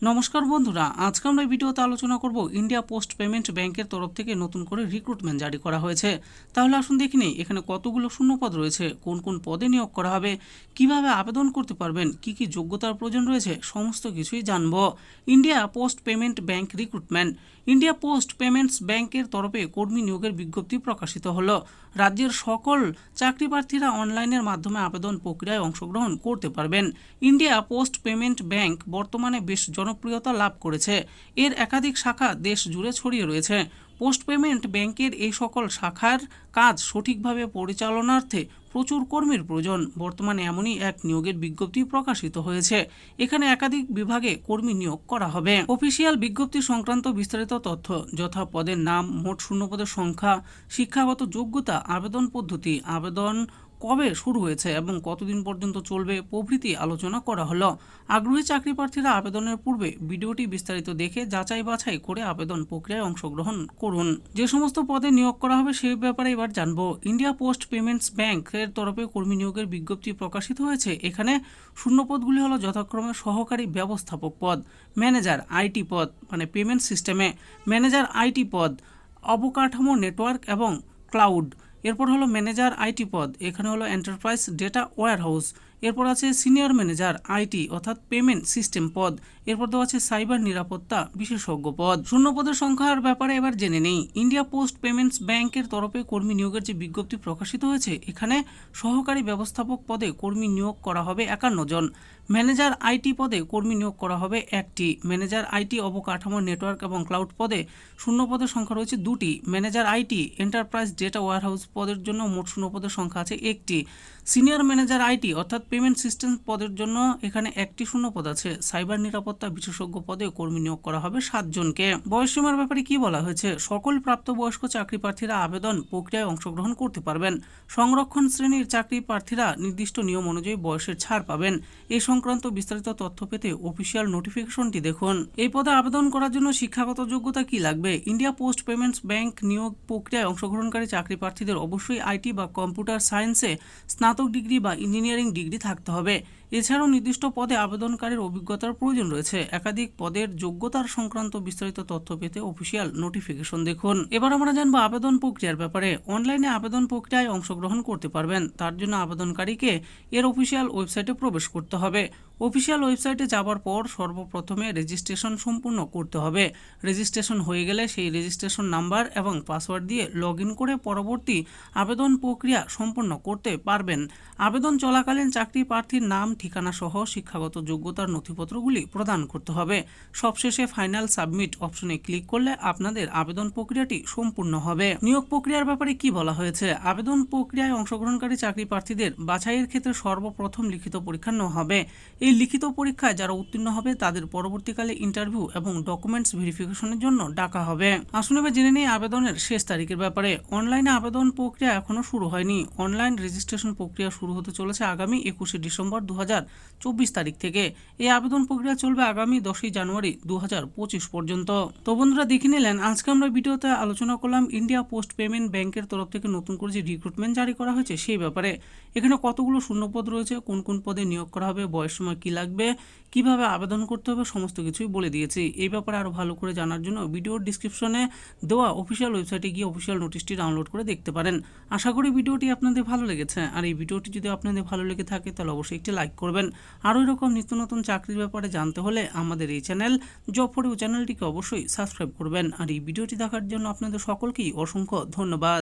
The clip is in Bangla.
নমস্কার বন্ধুরা, আজকে আমরা ভিডিওতে আলোচনা করব ইন্ডিয়া পোস্ট পেমেন্ট ব্যাংকের তরফ থেকে নতুন করে রিক্রুটমেন্ট জারি করা হয়েছে। তাহলে আসুন দেখে নিই এখানে কতগুলো শূন্যপদ রয়েছে, কোন কোন পদে নিয়োগ করা হবে, কিভাবে আবেদন করতে পারবেন, কি কি যোগ্যতার প্রয়োজন রয়েছে, সমস্ত কিছুই জানবো। India post payment bank recruitment. India post payments ব্যাংকের তরফে কর্মী নিয়োগের বিজ্ঞপ্তি প্রকাশিত হলো। রাজ্যের সকল চাকরি প্রার্থীরা অনলাইনের মাধ্যমে আবেদন প্রক্রিয়ায় অংশগ্রহণ করতে পারবেন। ইন্ডিয়া পোস্ট পেমেন্ট ব্যাংক বর্তমানে বেশ জনপ্রিয়তা লাভ করেছে। এর একাধিক শাখা দেশ জুড়ে ছড়িয়ে রয়েছে। পোস্ট পেমেন্ট ব্যাংকের এই সকল শাখার কাজ সঠিকভাবে পরিচালনার্থে প্রচুর কর্মীর প্রয়োজন। বর্তমানে এমনই এক নিয়োগের বিজ্ঞপ্তি প্রকাশিত হয়েছে। এখানে একাধিক বিভাগে কর্মী নিয়োগ করা হবে। অফিসিয়াল বিজ্ঞপ্তি সংক্রান্ত বিস্তারিত তথ্য যথা পদের নাম, মোট শূন্যপদের সংখ্যা, শিক্ষাগত যোগ্যতা, আবেদন পদ্ধতি, আবেদন কবে শুরু হয়েছে এবং কতদিন পর্যন্ত চলবে প্রভৃতি আলোচনা করা হলো। আগ্রহী চাকরি প্রার্থীরা আবেদনের পূর্বে ভিডিওটি বিস্তারিত দেখে যাচাই বাছাই করে আবেদন প্রক্রিয়ায় অংশগ্রহণ করুন। যে সমস্ত পদে নিয়োগ করা হবে সেই ব্যাপারে এবার জানবো। ইন্ডিয়া পোস্ট পেমেন্টস ব্যাংকের তরফে কর্মী নিয়োগের বিজ্ঞপ্তি প্রকাশিত হয়েছে। এখানে শূন্যপদগুলি হলো যথাক্রমে সহকারী ব্যবস্থাপক পদ, ম্যানেজার আইটি পদ মানে পেমেন্ট সিস্টেমে, ম্যানেজার আইটি পদ, অবকাঠামো নেটওয়ার্ক এবং ক্লাউড। এরপর হলো ম্যানেজার আইটি পদ, এখানে হলো এন্টারপ্রাইজ ডেটা ওয়্যারহাউস। এরপর আছে সিনিয়র ম্যানেজার আইটি অর্থাৎ পেমেন্ট সিস্টেম পদ। এরপর দেওয়া আছে সাইবার নিরাপত্তা বিশেষজ্ঞ পদ। শূন্য পদের সংখ্যার ব্যাপারে এবার জেনে নেই। ইন্ডিয়া পোস্ট পেমেন্টস ব্যাংকের তরফে কর্মী নিয়োগের যে বিজ্ঞপ্তি প্রকাশিত হয়েছে, এখানে সহকারী ব্যবস্থাপক পদে কর্মী নিয়োগ করা হবে 51 জন। ম্যানেজার আইটি পদে কর্মী নিয়োগ করা হবে 1টি। ম্যানেজার আইটি অবকাঠামো নেটওয়ার্ক এবং ক্লাউড পদে শূন্য পদের সংখ্যা রয়েছে 2টি। Manager IT enterprise data warehouse পদের জন্য মোট শূন্য পদের সংখ্যা আছে 1টি। সিনিয়র ম্যানেজার আইটি অর্থাৎ পেমেন্ট সিস্টেম পদের জন্য এখানে 1টি শূন্য পদ আছে। সাইবার নিরাপত্তা বিশেষজ্ঞ পদে কর্মী নিয়োগ করা হবে 7 জনকে। বয়সসীমার ব্যাপারে কি বলা হয়েছে? সকল প্রাপ্তবয়স্ক চাকরি প্রার্থীরা আবেদন প্রক্রিয়ায় অংশগ্রহণ করতে পারবেন। সংরক্ষণ শ্রেণীর চাকরি প্রার্থীরা নির্দিষ্ট নিয়ম অনুযায়ী বয়সের ছাড় পাবেন। এই সংক্রান্ত বিস্তারিত তথ্য পেতে অফিসিয়াল নোটিফিকেশনটি দেখুন। এই পদে আবেদন করার জন্য শিক্ষাগত যোগ্যতা কি লাগবে? ইন্ডিয়া পোস্ট পেমেন্টস ব্যাংক নিয়োগ প্রক্রিয়ায় অংশগ্রহণকারী চাকরি প্রার্থীদের অবশ্যই আইটি বা কম্পিউটার সায়েন্সে স্নাতক ডিগ্রি বা ইঞ্জিনিয়ারিং ডিগ্রি থাকতে হবে। এছাড়াও নির্দিষ্ট পদে আবেদনকারীর অভিজ্ঞতার প্রয়োজন রয়েছে। একাধিক পদের যোগ্যতার সংক্রান্ত বিস্তারিত তথ্য পেতে অফিসিয়াল নোটিফিকেশন দেখুন। এবার আমরা জানবো আবেদন প্রক্রিয়ার ব্যাপারে। অনলাইনে আবেদন প্রক্রিয়ায় অংশগ্রহণ করতে পারবেন। তার জন্য আবেদনকারীকে এর অফিসিয়াল ওয়েবসাইটে প্রবেশ করতে হবে। অফিসিয়াল ওয়েবসাইটে যাবার পর সর্বপ্রথমে রেজিস্ট্রেশন সম্পূর্ণ করতে হবে। রেজিস্ট্রেশন হয়ে গেলে সেই রেজিস্ট্রেশন নাম্বার এবং পাসওয়ার্ড দিয়ে লগ ইন করে পরবর্তী আবেদন প্রক্রিয়া সম্পন্ন করতে পারবেন। আবেদন চলাকালীন চাকরি প্রার্থীর নাম, ঠিকানা সহ শিক্ষাগত যোগ্যতার নথিপত্রগুলি প্রদান করতে হবে। সবশেষে ফাইনাল সাবমিট অপশনে ক্লিক করলে আপনাদের আবেদন প্রক্রিয়াটি সম্পূর্ণ হবে। নিয়োগ প্রক্রিয়ার ব্যাপারে কি বলা হয়েছে? আবেদন প্রক্রিয়ায় অংশগ্রহণকারী চাকরি প্রার্থীদের বাছাইয়ের ক্ষেত্রে সর্বপ্রথম লিখিত পরীক্ষা নেওয়া হবে। এই লিখিত পরীক্ষায় যারা উত্তীর্ণ হবে তাদের পরবর্তীকালে ইন্টারভিউ এবং ডকুমেন্টস ভেরিফিকেশনের জন্য ডাকা হবে। আসুন এবার জেনে নিই আবেদনের শেষ তারিখের ব্যাপারে। অনলাইনে আবেদন প্রক্রিয়া এখনো শুরু হয়নি। অনলাইন রেজিস্ট্রেশন প্রক্রিয়া শুরু হতে চলেছে আগামী 21শে ডিসেম্বর 2024 তারিখ থেকে। এই আবেদন প্রক্রিয়া চলবে আগামী 10ই জানুয়ারি 2025 পর্যন্ত। তো বন্ধুরা দেখে নিলেন, আজকে আমরা ভিডিওতে আলোচনা করলাম ইন্ডিয়া পোস্ট পেমেন্ট ব্যাংকের তরফ থেকে নতুন করে যে রিক্রুটমেন্ট জারি করা হয়েছে সেই ব্যাপারে। এখানে কতগুলো শূন্যপদ রয়েছে, কোন কোন পদে নিয়োগ করা হবে, বয়স সময় কি লাগবে, কিভাবে আবেদন করতে হবে, সমস্ত কিছুই বলে দিয়েছি। এই ব্যাপারে আরো ভালো করে জানার জন্য ভিডিওর ডিসক্রিপশনে দেওয়া অফিসিয়াল ওয়েবসাইটে গিয়ে অফিসিয়াল নোটিশটি ডাউনলোড করে দেখতে পারেন। আশা করি ভিডিওটি আপনাদের ভালো লেগেছে। আর এই ভিডিওটি যদি আপনাদের ভালো লেগে থাকে তাহলে অবশ্যই একটি লাইক করবেন। আরও এরকম নিত্য নতুন চাকরির ব্যাপারে জানতে হলে আমাদের এই চ্যানেল জব ফর ইউ চ্যানেলটিকে অবশ্যই সাবস্ক্রাইব করবেন। আর এই ভিডিওটি দেখার জন্য আপনাদের সকলকেই অসংখ্য ধন্যবাদ।